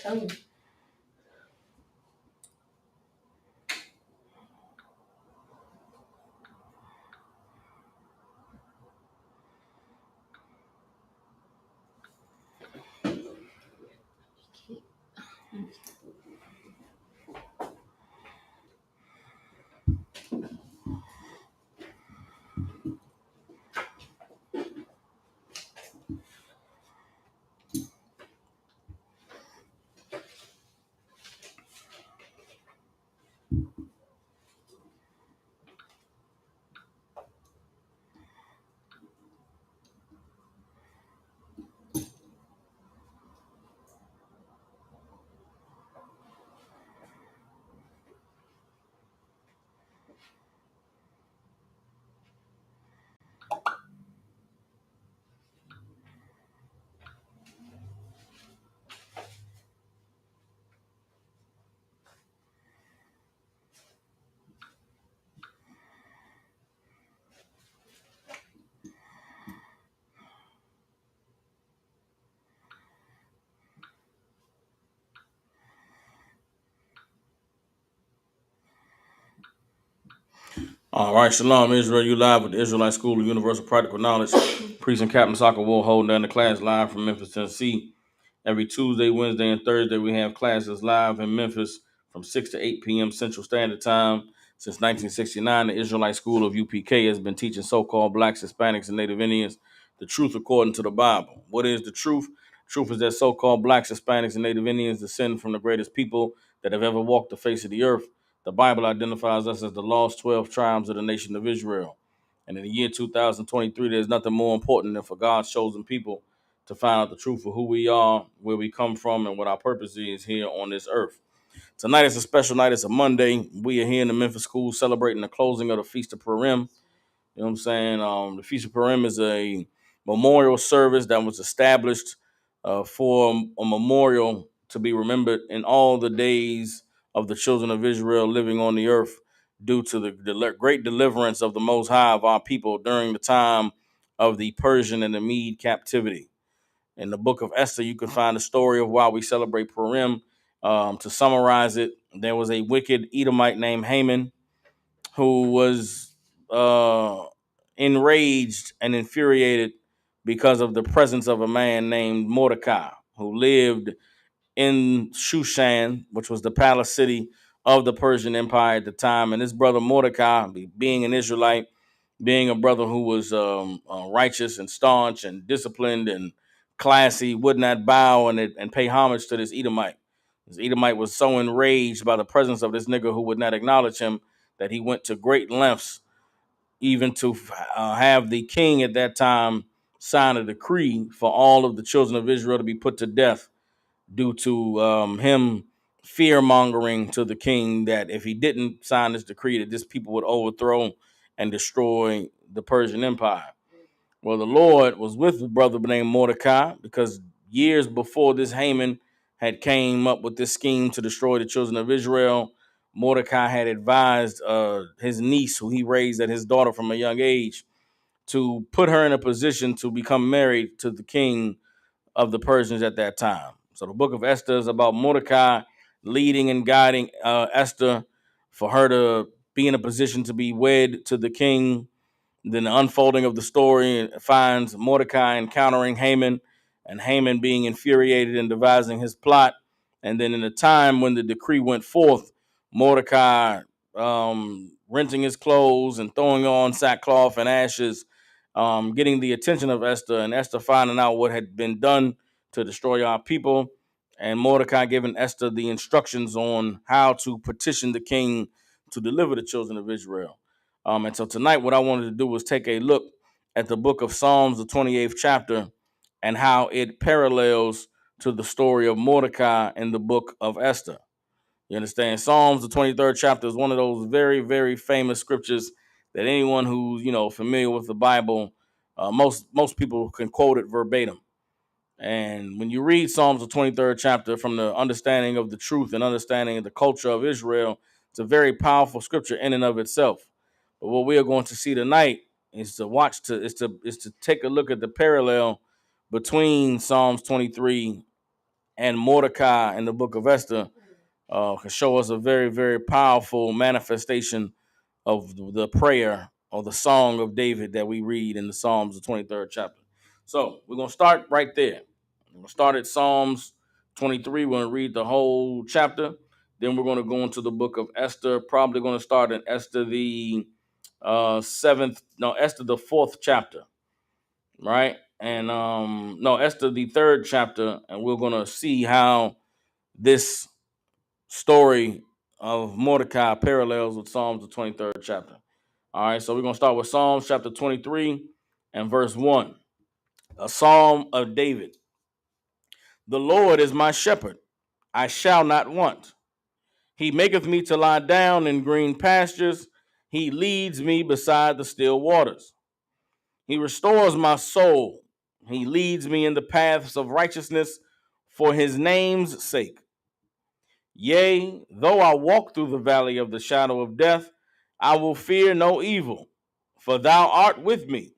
telling you. All right, Shalom, Israel. You live with the Israelite School of Universal Practical Knowledge. Priest and Captain Soccer War holding down the class live from Memphis, Tennessee. Every Tuesday, Wednesday, and Thursday, we have classes live in Memphis from 6 to 8 p.m. Central Standard Time. Since 1969, the Israelite School of UPK has been teaching so-called blacks, Hispanics, and Native Indians the truth according to the Bible. What is the truth? Truth is that so-called blacks, Hispanics, and Native Indians descend from the greatest people that have ever walked the face of the earth. The Bible identifies us as the lost 12 tribes of the nation of Israel. And in the year 2023, there's nothing more important than for God's chosen people to find out the truth of who we are, where we come from, and what our purpose is here on this earth. Tonight is a special night. It's a Monday. We are here in the Memphis school celebrating the closing of the Feast of Purim. You know what I'm saying? The Feast of Purim is a memorial service that was established for a memorial to be remembered in all the days of the children of Israel living on the earth due to the great deliverance of the Most High of our people during the time of the Persian and the Mede captivity. In the book of Esther, you can find the story of why we celebrate Purim. To summarize it, there was a wicked Edomite named Haman who was enraged and infuriated because of the presence of a man named Mordecai, who lived in Shushan, which was the palace city of the Persian Empire at the time. And his brother Mordecai, being an Israelite, being a brother who was righteous and staunch and disciplined and classy, would not bow and pay homage to this Edomite. This Edomite was so enraged by the presence of this nigga who would not acknowledge him that he went to great lengths even to have the king at that time sign a decree for all of the children of Israel to be put to death due to him fear mongering to the king that if he didn't sign this decree that this people would overthrow and destroy the Persian Empire. Well, the Lord was with a brother named Mordecai because years before this Haman had came up with this scheme to destroy the children of Israel, Mordecai had advised his niece, who he raised as his daughter from a young age, to put her in a position to become married to the king of the Persians at that time. So the book of Esther is about Mordecai leading and guiding Esther for her to be in a position to be wed to the king. Then the unfolding of the story finds Mordecai encountering Haman and Haman being infuriated and devising his plot. And then in the time when the decree went forth, Mordecai renting his clothes and throwing on sackcloth and ashes, getting the attention of Esther, and Esther finding out what had been done to destroy our people, and Mordecai giving Esther the instructions on how to petition the king to deliver the children of Israel. And so tonight, what I wanted to do was take a look at the book of Psalms, the 28th chapter, and how it parallels to the story of Mordecai in the book of Esther. You understand? Psalms, the 23rd chapter, is one of those very, very famous scriptures that anyone who's familiar with the Bible, most people can quote it verbatim. And when you read Psalms, the 23rd chapter, from the understanding of the truth and understanding of the culture of Israel, it's a very powerful scripture in and of itself. But what we are going to see tonight is to take a look at the parallel between Psalms 23 and Mordecai in the book of Esther can show us a very, very powerful manifestation of the prayer or the song of David that we read in the Psalms, the 23rd chapter. So we're going to start right there. We're going to start at Psalms 23. We're going to read the whole chapter. Then we're going to go into the book of Esther. Probably going to start in Esther the Esther the 4th chapter, right? And Esther the 3rd chapter, and we're going to see how this story of Mordecai parallels with Psalms the 23rd chapter. All right, so we're going to start with Psalms chapter 23 and verse 1. A psalm of David. The Lord is my shepherd, I shall not want. He maketh me to lie down in green pastures. He leads me beside the still waters. He restores my soul. He leads me in the paths of righteousness for his name's sake. Yea, though I walk through the valley of the shadow of death, I will fear no evil, for thou art with me.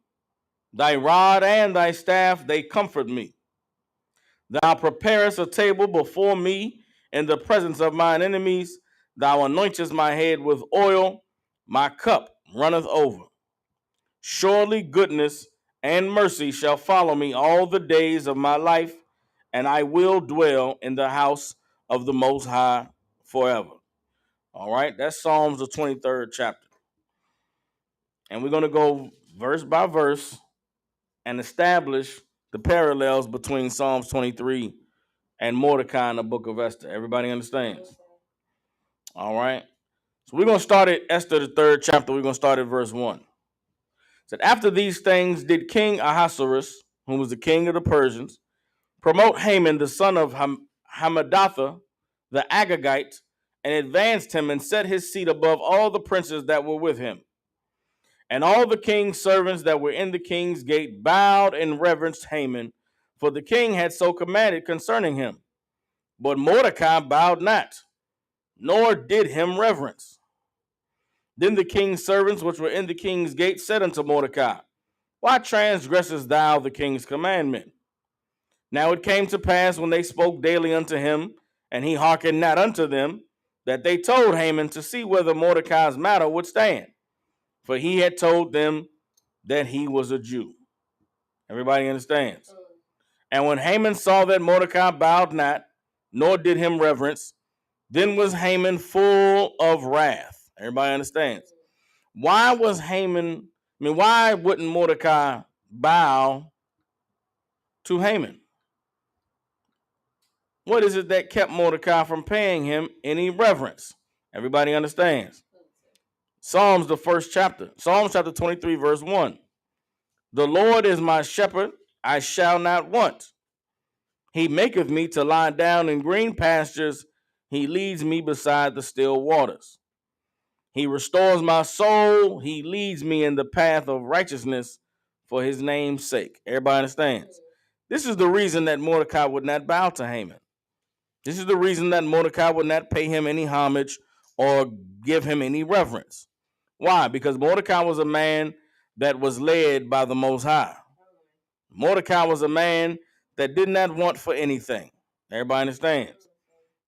Thy rod and thy staff, they comfort me. Thou preparest a table before me in the presence of mine enemies. Thou anointest my head with oil. My cup runneth over. Surely goodness and mercy shall follow me all the days of my life, and I will dwell in the house of the Most High forever. All right, that's Psalms, the 23rd chapter. And we're going to go verse by verse and establish the parallels between Psalms 23 and Mordecai in the book of Esther. Everybody understands? All right. So we're going to start at Esther, the 3rd chapter. We're going to start at verse 1. It said, after these things did King Ahasuerus, who was the king of the Persians, promote Haman, the son of Hammedatha, the Agagite, and advanced him and set his seat above all the princes that were with him. And all the king's servants that were in the king's gate bowed and reverenced Haman, for the king had so commanded concerning him. But Mordecai bowed not, nor did him reverence. Then the king's servants which were in the king's gate said unto Mordecai, why transgressest thou the king's commandment? Now it came to pass when they spoke daily unto him, and he hearkened not unto them, that they told Haman to see whether Mordecai's matter would stand. For he had told them that he was a Jew. Everybody understands? And when Haman saw that Mordecai bowed not, nor did him reverence, then was Haman full of wrath. Everybody understands? Why wouldn't Mordecai bow to Haman? What is it that kept Mordecai from paying him any reverence? Everybody understands? Psalms, the 1st chapter. Psalms chapter 23, verse 1. The Lord is my shepherd, I shall not want. He maketh me to lie down in green pastures. He leads me beside the still waters. He restores my soul. He leads me in the path of righteousness for his name's sake. Everybody understands? This is the reason that Mordecai would not bow to Haman. This is the reason that Mordecai would not pay him any homage or give him any reverence. Why? Because Mordecai was a man that was led by the Most High. Mordecai was a man that did not want for anything. Everybody understands?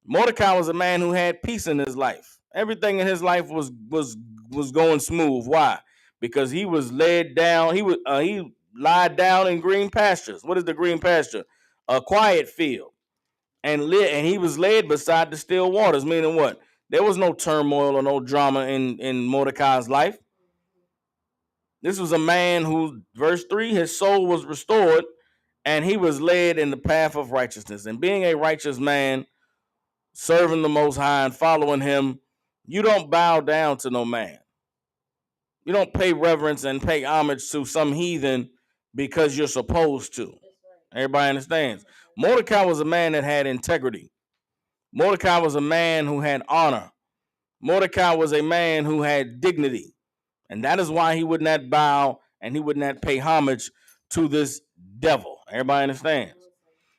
Mordecai was a man who had peace in his life. Everything in his life was going smooth. Why? Because he was led down. He lied down in green pastures. What is the green pasture? A quiet field. And he was led beside the still waters, meaning what? There was no turmoil or no drama in Mordecai's life. This was a man who, verse 3, his soul was restored, and he was led in the path of righteousness. And being a righteous man, serving the Most High and following him, you don't bow down to no man. You don't pay reverence and pay homage to some heathen because you're supposed to. Everybody understands? Mordecai was a man that had integrity. Mordecai was a man who had honor. Mordecai was a man who had dignity. And that is why he would not bow and he would not pay homage to this devil. Everybody understands?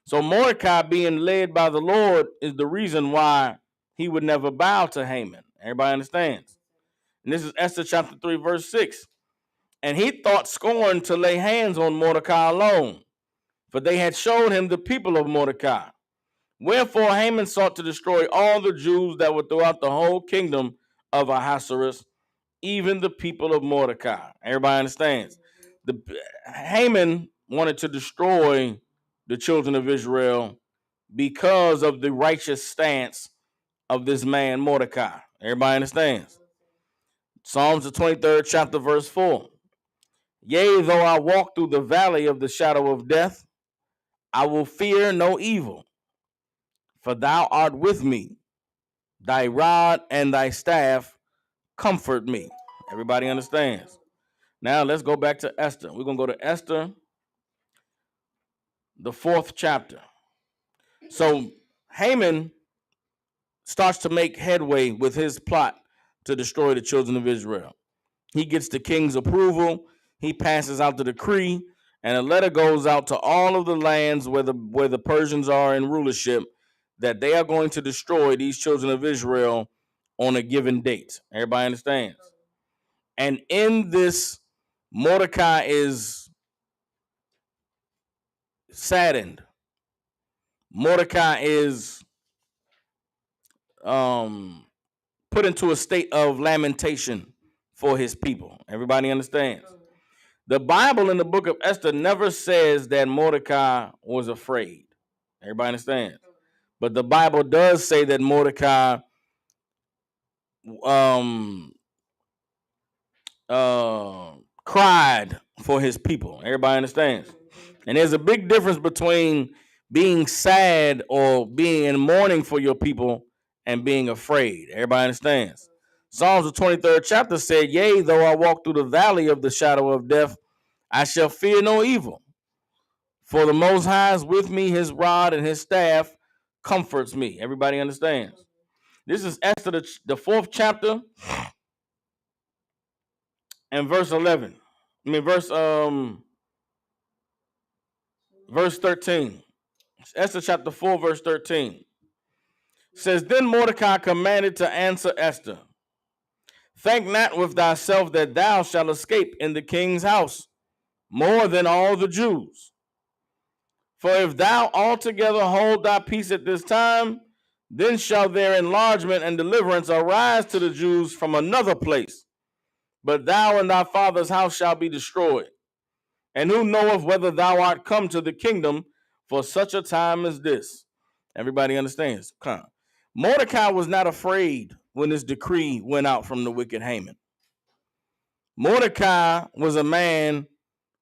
So Mordecai being led by the Lord is the reason why he would never bow to Haman. Everybody understands? And this is Esther chapter 3, verse 6. And he thought scorn to lay hands on Mordecai alone, for they had showed him the people of Mordecai. Wherefore Haman sought to destroy all the Jews that were throughout the whole kingdom of Ahasuerus, even the people of Mordecai. Everybody understands. Haman wanted to destroy the children of Israel because of the righteous stance of this man Mordecai. Everybody understands. Psalms the 23rd chapter, verse 4. Yea, though I walk through the valley of the shadow of death, I will fear no evil, for thou art with me. Thy rod and thy staff comfort me. Everybody understands. Now let's go back to Esther. We're going to go to Esther, the 4th chapter. So Haman starts to make headway with his plot to destroy the children of Israel. He gets the king's approval. He passes out the decree, and a letter goes out to all of the lands where the Persians are in rulership that they are going to destroy these children of Israel on a given date. Everybody understands? And in this, Mordecai is saddened. Mordecai is put into a state of lamentation for his people. Everybody understands? The Bible in the book of Esther never says that Mordecai was afraid. Everybody understands? But the Bible does say that Mordecai cried for his people. Everybody understands? And there's a big difference between being sad or being in mourning for your people and being afraid. Everybody understands? Psalms the 23rd chapter said, yea, though I walk through the valley of the shadow of death, I shall fear no evil. For the Most High is with me, his rod and his staff comforts me. Everybody understands? This is Esther, the 4th chapter, and verse 11. Verse 13. Esther chapter 4, verse 13. Says, then Mordecai commanded to answer Esther, think not with thyself that thou shalt escape in the king's house more than all the Jews. For if thou altogether hold thy peace at this time, then shall their enlargement and deliverance arise to the Jews from another place. But thou and thy father's house shall be destroyed. And who knoweth whether thou art come to the kingdom for such a time as this? Everybody understands. Mordecai was not afraid when this decree went out from the wicked Haman. Mordecai was a man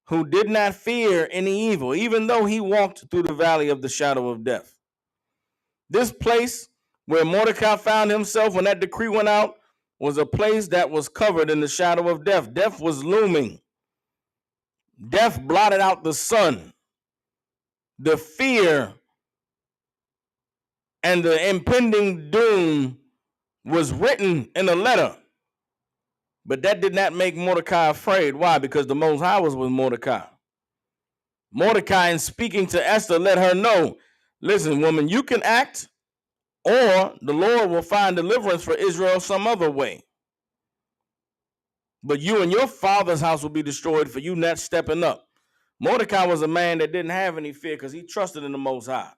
who did not fear any evil, even though he walked through the valley of the shadow of death. This place where Mordecai found himself when that decree went out was a place that was covered in the shadow of death. Death was looming. Death blotted out the sun. The fear and the impending doom was written in a letter. But that did not make Mordecai afraid. Why? Because the Most High was with Mordecai. Mordecai, in speaking to Esther, let her know, listen, woman, you can act, or the Lord will find deliverance for Israel some other way. But you and your father's house will be destroyed for you not stepping up. Mordecai was a man that didn't have any fear because he trusted in the Most High.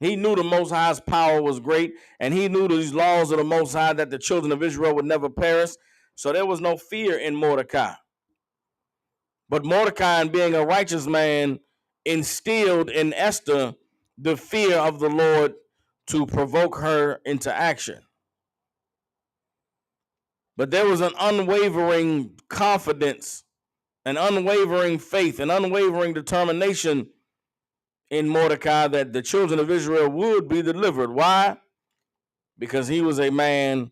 He knew the Most High's power was great, and he knew these laws of the Most High that the children of Israel would never perish. So there was no fear in Mordecai. But Mordecai, being a righteous man, instilled in Esther the fear of the Lord to provoke her into action. But there was an unwavering confidence, an unwavering faith, an unwavering determination in Mordecai that the children of Israel would be delivered. Why? Because he was a man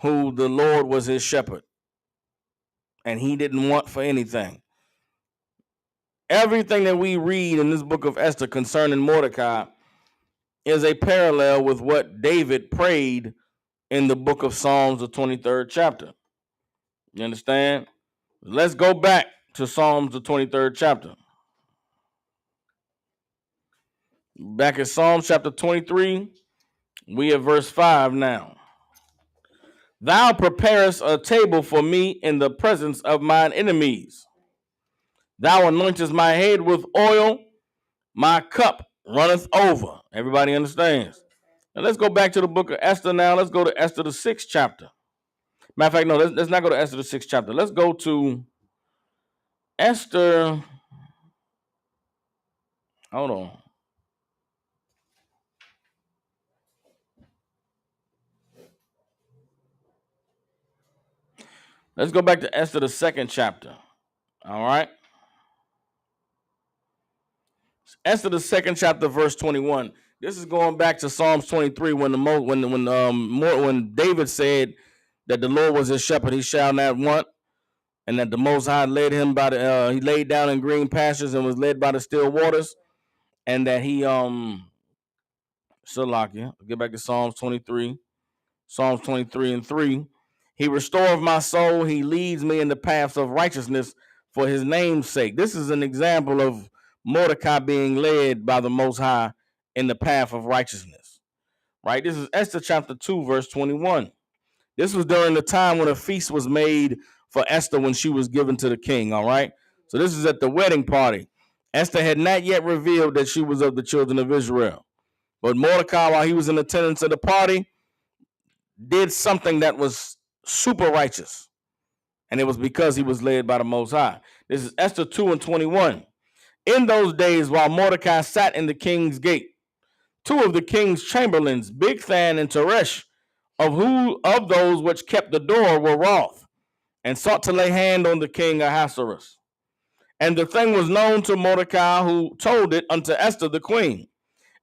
who the Lord was his shepherd, and he didn't want for anything. Everything that we read in this book of Esther concerning Mordecai is a parallel with what David prayed in the book of Psalms, the 23rd chapter. You understand? Let's go back to Psalms, the 23rd chapter. Back in Psalms chapter 23, we at verse 5 now. Thou preparest a table for me in the presence of mine enemies. Thou anointest my head with oil, my cup runneth over. Everybody understands. Now let's go back to the book of Esther now. Let's go to Esther, the 6th chapter. Matter of fact, no, let's not go to Esther, the 6th chapter. Let's go to Esther. Hold on. Let's go back to Esther, the 2nd chapter. All right. Esther, the 2nd chapter, verse 21. This is going back to Psalms 23 when David said that the Lord was his shepherd, he shall not want, and that the Most High led him by the he laid down in green pastures and was led by the still waters, and that he Salakia. Get back to Psalms 23. Psalms 23 and 3. He restoreth my soul. He leads me in the paths of righteousness for his name's sake. This is an example of Mordecai being led by the Most High in the path of righteousness. Right? This is Esther chapter 2, verse 21. This was during the time when a feast was made for Esther when she was given to the king. All right. So this is at the wedding party. Esther had not yet revealed that she was of the children of Israel. But Mordecai, while he was in attendance at the party, did something that was super righteous. And it was because he was led by the Most High. This is Esther 2 and 21. In those days, while Mordecai sat in the king's gate, two of the king's chamberlains, Bigthan and Teresh, of those which kept the door, were wroth, and sought to lay hand on the king Ahasuerus. And the thing was known to Mordecai, who told it unto Esther the queen.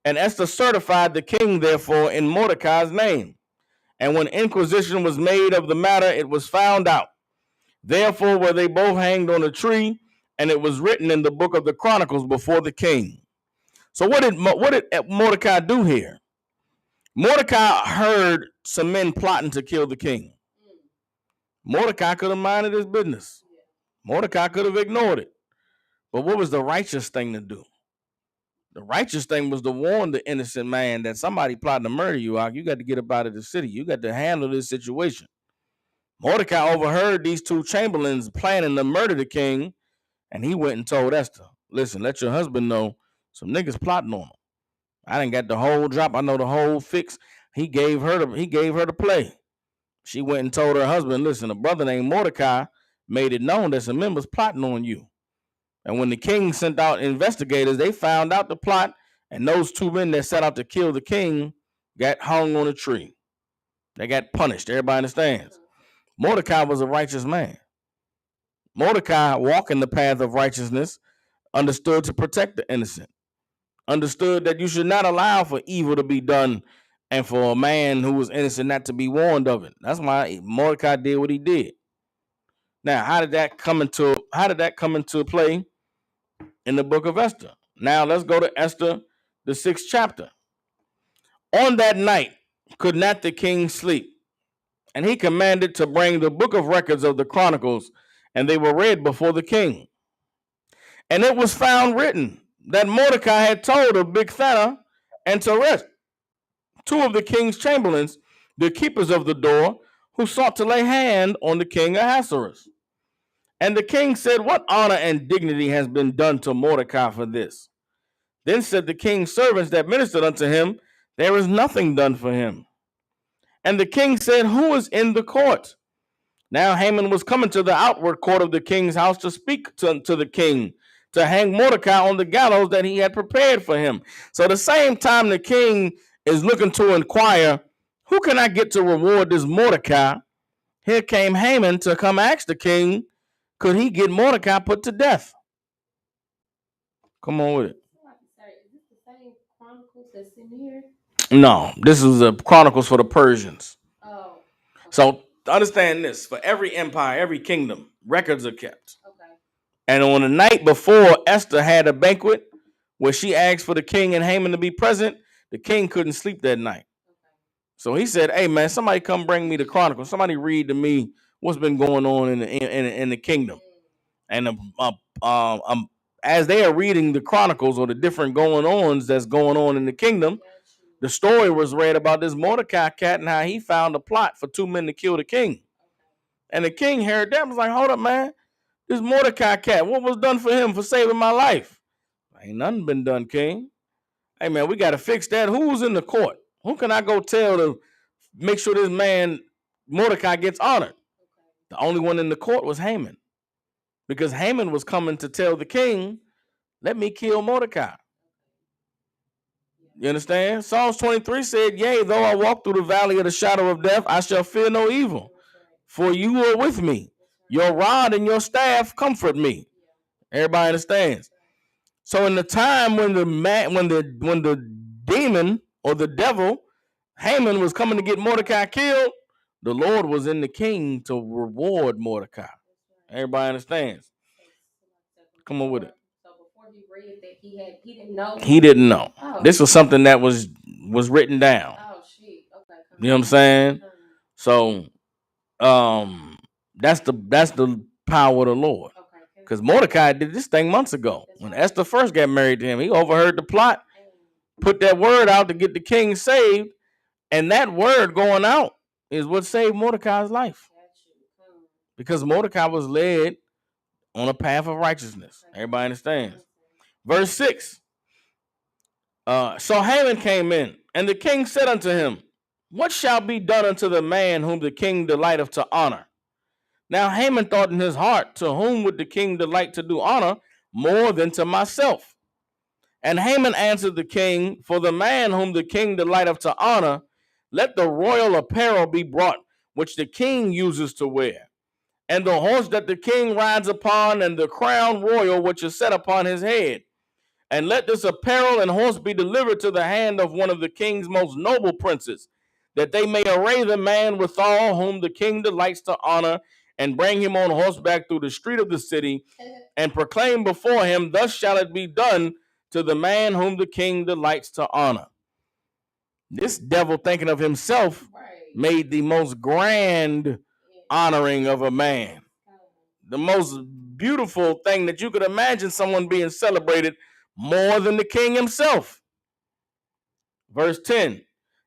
And Esther certified the king, therefore, in Mordecai's name. And when inquisition was made of the matter, it was found out. Therefore were they both hanged on a tree, and it was written in the book of the Chronicles before the king. So what did Mordecai do here? Mordecai heard some men plotting to kill the king. Mordecai could have minded his business. Mordecai could have ignored it. But what was the righteous thing to do? The righteous thing was to warn the innocent man that somebody plotting to murder you. You got to get up out of the city. You got to handle this situation. Mordecai overheard these two chamberlains planning to murder the king, and he went and told Esther, listen, let your husband know some niggas plotting on him. I didn't get the whole drop. I know the whole fix. He gave her the play. She went and told her husband, listen, a brother named Mordecai made it known that some men was plotting on you. And when the king sent out investigators, they found out the plot, and those two men that set out to kill the king got hung on a tree. They got punished. Everybody understands. Mordecai was a righteous man. Mordecai, walking the path of righteousness, understood to protect the innocent, understood that you should not allow for evil to be done and for a man who was innocent not to be warned of it. That's why Mordecai did what he did. Now, how did that come into play in the book of Esther? Now, let's go to Esther, the 6th chapter. On that night, could not the king sleep? And he commanded to bring the book of records of the Chronicles, and they were read before the king. And it was found written that Mordecai had told of Bigthana and Teresh, two of the king's chamberlains, the keepers of the door, who sought to lay hand on the king Ahasuerus. And the king said, what honor and dignity has been done to Mordecai for this? Then said the king's servants that ministered unto him, there is nothing done for him. And the king said, who is in the court? Now Haman was coming to the outward court of the king's house to speak to the king, to hang Mordecai on the gallows that he had prepared for him. So the same time the king is looking to inquire, who can I get to reward this Mordecai? Here came Haman to come ask the king, could he get Mordecai put to death? Come on with it. Is this the same Chronicles that's in here? No, this is the Chronicles for the Persians. Oh. Okay. So understand this, for every empire, every kingdom, records are kept. Okay. And on the night before Esther had a banquet where she asked for the king and Haman to be present, the king couldn't sleep that night. Okay. So he said, hey man, somebody come bring me the Chronicles. Somebody read to me what's been going on in the kingdom. And as they are reading the Chronicles or the different going-ons that's going on in the kingdom, the story was read about this Mordecai cat and how he found a plot for two men to kill the king. And the king heard that and was like, hold up, man. This Mordecai cat, what was done for him for saving my life? Ain't nothing been done, king. Hey man, we got to fix that. Who's in the court? Who can I go tell to make sure this man Mordecai gets honored? The only one in the court was Haman, because Haman was coming to tell the king, "Let me kill Mordecai." You understand? Psalms 23 said, "Yea, though I walk through the valley of the shadow of death, I shall fear no evil, for you are with me. Your rod and your staff comfort me." Everybody understands. So in the time when the demon or the devil Haman was coming to get Mordecai killed, the Lord was in the king to reward Mordecai. Everybody understands. Come on with it. So before he read that, he didn't know. He didn't know. Oh. This was something that was written down. Oh shit. Okay. You know what I'm saying? So that's the power of the Lord. Because Mordecai did this thing months ago. When Esther first got married to him, he overheard the plot, put that word out to get the king saved, and that word going out is what saved Mordecai's life. Because Mordecai was led on a path of righteousness. Everybody understands. Verse 6. So Haman came in, and the king said unto him, "What shall be done unto the man whom the king delighteth to honor?" Now Haman thought in his heart, "To whom would the king delight to do honor more than to myself?" And Haman answered the king, "For the man whom the king delighteth to honor, let the royal apparel be brought, which the king uses to wear, and the horse that the king rides upon, and the crown royal which is set upon his head. And let this apparel and horse be delivered to the hand of one of the king's most noble princes, that they may array the man withal whom the king delights to honor, and bring him on horseback through the street of the city, and proclaim before him, Thus shall it be done to the man whom the king delights to honor." This devil, thinking of himself, made the most grand honoring of a man. The most beautiful thing that you could imagine someone being celebrated more than the king himself. Verse 10.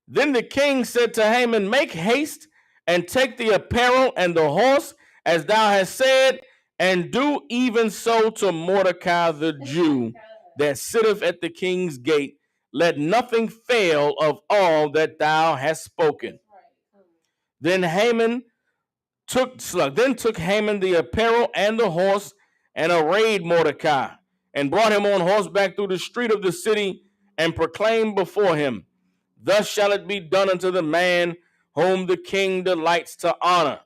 Then the king said to Haman, "Make haste and take the apparel and the horse, as thou hast said, and do even so to Mordecai the Jew that sitteth at the king's gate. Let nothing fail of all that thou hast spoken." Then took Haman the apparel and the horse, and arrayed Mordecai, and brought him on horseback through the street of the city, and proclaimed before him, "Thus shall it be done unto the man whom the king delights to honor."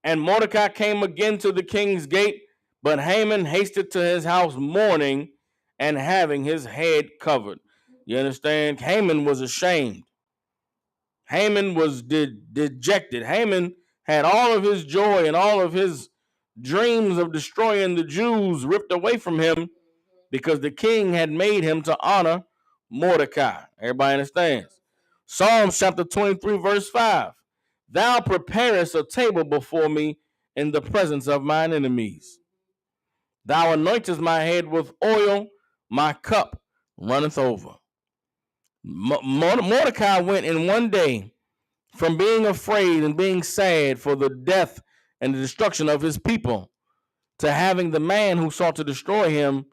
And Mordecai came again to the king's gate, but Haman hasted to his house mourning and having his head covered. You understand? Haman was ashamed. Haman was dejected. Haman had all of his joy and all of his dreams of destroying the Jews ripped away from him, because the king had made him to honor Mordecai. Everybody understands? Psalms chapter 23, verse 5. "Thou preparest a table before me in the presence of mine enemies. Thou anointest my head with oil, my cup runneth over." Mordecai went in one day from being afraid and being sad for the death and the destruction of his people, to having the man who sought to destroy him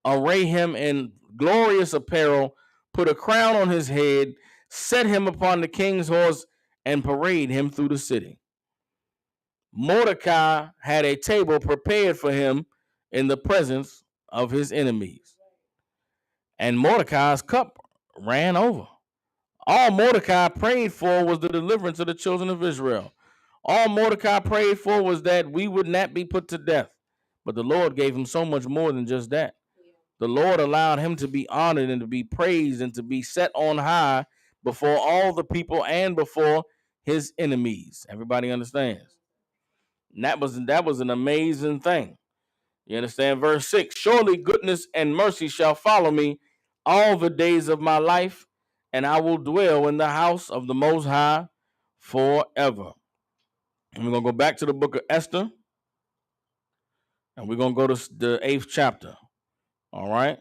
array him in glorious apparel, put a crown on his head, set him upon the king's horse, and parade him through the city. Mordecai had a table prepared for him in the presence of his enemies, and Mordecai's cup ran over. All Mordecai prayed for was the deliverance of the children of Israel. All Mordecai prayed for was that we would not be put to death. But the Lord gave him so much more than just that. The Lord allowed him to be honored and to be praised and to be set on high before all the people and before his enemies. Everybody understands? And that was an amazing thing. You understand? Verse 6, "Surely goodness and mercy shall follow me all the days of my life, and I will dwell in the house of the Most High forever." And we're going to go back to the book of Esther, and we're going to go to the 8th chapter. All right?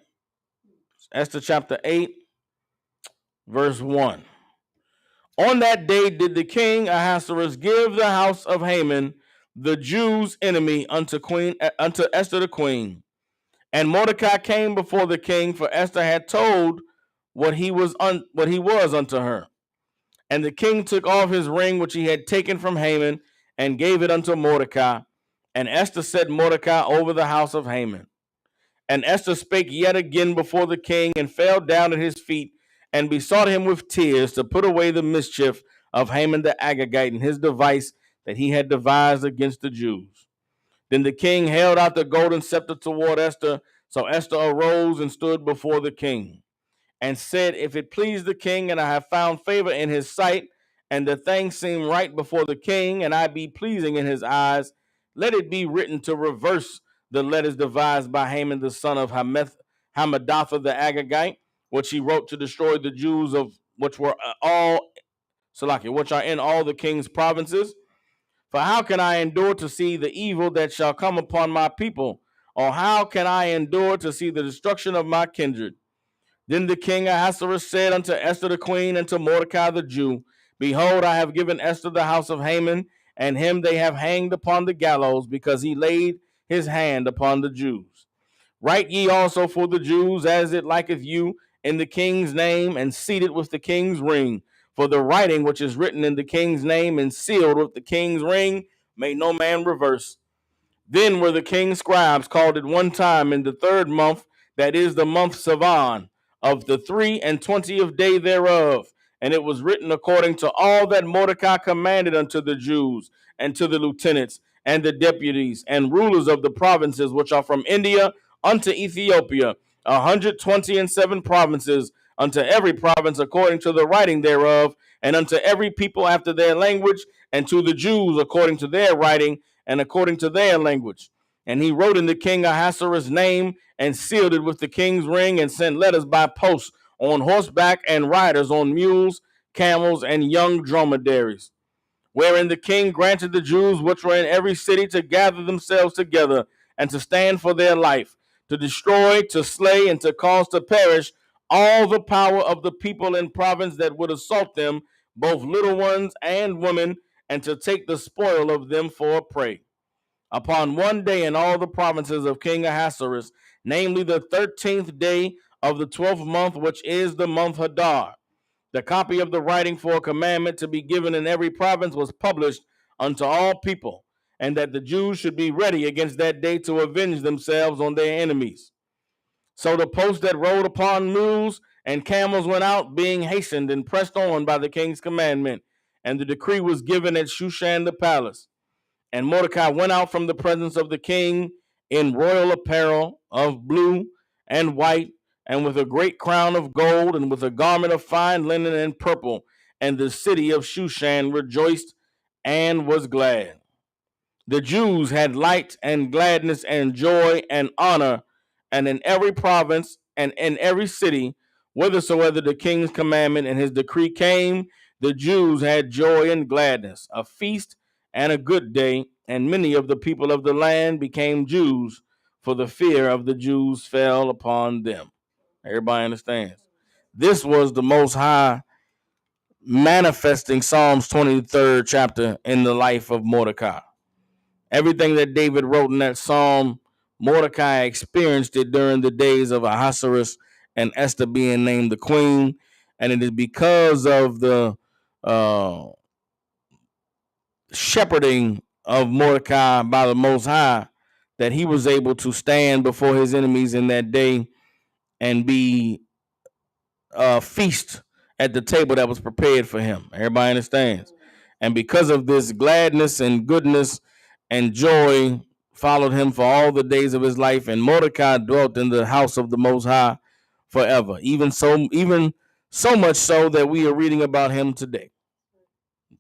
Esther chapter 8, verse 1. "On that day did the king Ahasuerus give the house of Haman, the Jews' enemy, unto Esther the queen. And Mordecai came before the king, for Esther had told what he was unto her. And the king took off his ring which he had taken from Haman, and gave it unto Mordecai. And Esther set Mordecai over the house of Haman. And Esther spake yet again before the king, and fell down at his feet, and besought him with tears to put away the mischief of Haman the Agagite, and his device that he had devised against the Jews. Then the king held out the golden scepter toward Esther. So Esther arose and stood before the king, and said, If it please the king, and I have found favor in his sight, and the thing seem right before the king, and I be pleasing in his eyes, let it be written to reverse the letters devised by Haman the son of Hammedatha the Agagite, which he wrote to destroy the Jews of which were which are in all the king's provinces. For how can I endure to see the evil that shall come upon my people? Or how can I endure to see the destruction of my kindred? Then the king Ahasuerus said unto Esther the queen, and to Mordecai the Jew, Behold, I have given Esther the house of Haman, and him they have hanged upon the gallows, because he laid his hand upon the Jews. Write ye also for the Jews, as it liketh you, in the king's name, and seated with the king's ring. For the writing which is written in the king's name, and sealed with the king's ring, may no man reverse. Then were the king's scribes called at one time in the 3rd month, that is the month Sivan, of the 23 day thereof. And it was written according to all that Mordecai commanded unto the Jews, and to the lieutenants, and the deputies, and rulers of the provinces which are from India unto Ethiopia, 127 provinces, unto every province according to the writing thereof, and unto every people after their language, and to the Jews according to their writing, and according to their language. And he wrote in the king Ahasuerus' name, and sealed it with the king's ring, and sent letters by post on horseback, and riders on mules, camels, and young dromedaries, wherein the king granted the Jews which were in every city to gather themselves together, and to stand for their life, to destroy, to slay, and to cause to perish all the power of the people in province that would assault them, both little ones and women, and to take the spoil of them for a prey. Upon one day in all the provinces of King Ahasuerus, namely the 13th day of the 12th month, which is the month Hadar, the copy of the writing for a commandment to be given in every province was published unto all people, and that the Jews should be ready against that day to avenge themselves on their enemies. So the post that rode upon mules and camels went out, being hastened and pressed on by the king's commandment, and the decree was given at Shushan the palace. And Mordecai went out from the presence of the king in royal apparel of blue and white, and with a great crown of gold, and with a garment of fine linen and purple. And the city of Shushan rejoiced and was glad. The Jews had light and gladness and joy and honor, and in every province and in every city, whithersoever the king's commandment and his decree came, the Jews had joy and gladness, a feast and a good day, and many of the people of the land became Jews, for the fear of the Jews fell upon them. Everybody understands. This was the Most High manifesting Psalms 23rd chapter in the life of Mordecai. Everything that David wrote in that psalm, Mordecai experienced it during the days of Ahasuerus and Esther being named the queen. And it is because of the shepherding of Mordecai by the Most High that he was able to stand before his enemies in that day and be feast at the table that was prepared for him. Everybody understands. And because of this, gladness and goodness and joy followed him for all the days of his life, and Mordecai dwelt in the house of the Most High forever. Even so much so that we are reading about him today.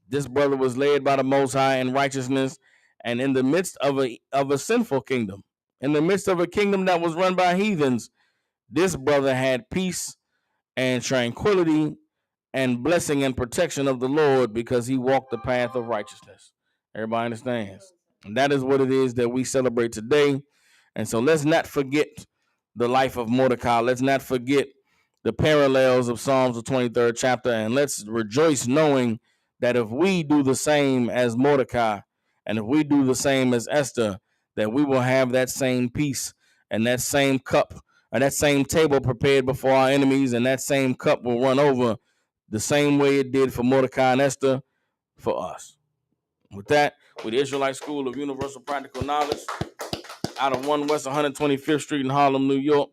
This brother was led by the Most High in righteousness, and in the midst of a sinful kingdom, in the midst of a kingdom that was run by heathens, this brother had peace and tranquility and blessing and protection of the Lord, because he walked the path of righteousness. Everybody understands? And that is what it is that we celebrate today. And so let's not forget the life of Mordecai. Let's not forget the parallels of Psalms the 23rd chapter. And let's rejoice knowing that if we do the same as Mordecai, and if we do the same as Esther, that we will have that same peace and that same cup, or that same table prepared before our enemies, and that same cup will run over the same way it did for Mordecai and Esther for us. With that, with the Israelite School of Universal Practical Knowledge, out of 1 West 125th Street in Harlem, New York.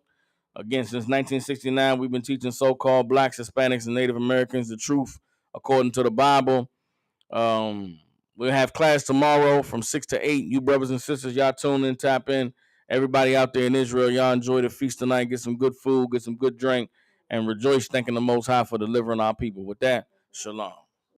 Again, since 1969, we've been teaching so-called blacks, Hispanics, and Native Americans the truth according to the Bible. We'll have class tomorrow from 6 to 8. You brothers and sisters, y'all tune in, tap in. Everybody out there in Israel, y'all enjoy the feast tonight. Get some good food, get some good drink, and rejoice thanking the Most High for delivering our people. With that, shalom.